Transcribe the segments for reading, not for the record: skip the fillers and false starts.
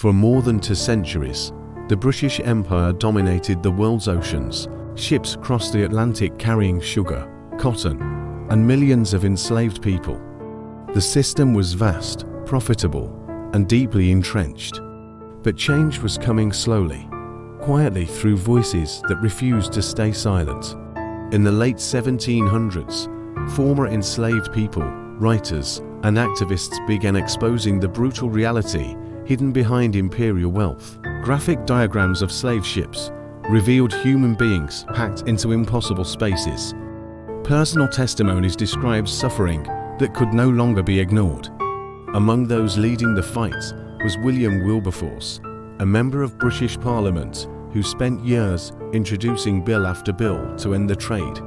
For more than 2 centuries, the British Empire dominated the world's oceans. Ships crossed the Atlantic carrying sugar, cotton, and millions of enslaved people. The system was vast, profitable, and deeply entrenched. But change was coming slowly, quietly through voices that refused to stay silent. In the late 1700s, former enslaved people, writers, and activists began exposing the brutal reality hidden behind imperial wealth. Graphic diagrams of slave ships revealed human beings packed into impossible spaces. Personal testimonies described suffering that could no longer be ignored. Among those leading the fight was William Wilberforce, a member of British Parliament who spent years introducing bill after bill to end the trade.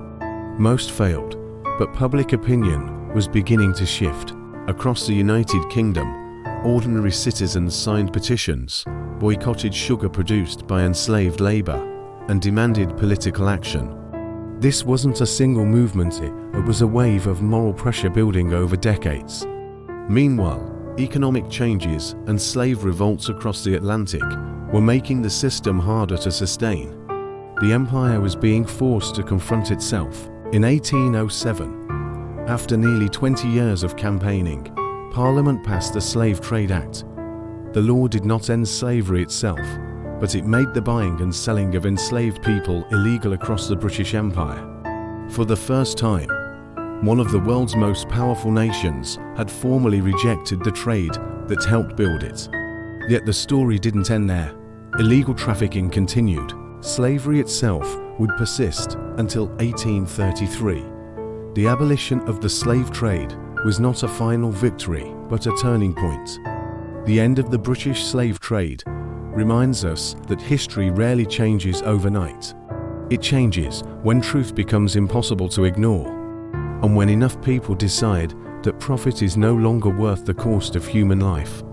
Most failed, but public opinion was beginning to shift. Across the United Kingdom, ordinary citizens signed petitions, boycotted sugar produced by enslaved labor, and demanded political action. This wasn't a single movement, it was a wave of moral pressure building over decades. Meanwhile, economic changes and slave revolts across the Atlantic were making the system harder to sustain. The empire was being forced to confront itself. In 1807, after nearly 20 years of campaigning, Parliament passed the Slave Trade Act. The law did not end slavery itself, but it made the buying and selling of enslaved people illegal across the British Empire. For the first time, one of the world's most powerful nations had formally rejected the trade that helped build it. Yet the story didn't end there. Illegal trafficking continued. Slavery itself would persist until 1833. The abolition of the slave trade was not a final victory, but a turning point. The end of the British slave trade reminds us that history rarely changes overnight. It changes when truth becomes impossible to ignore, and when enough people decide that profit is no longer worth the cost of human life.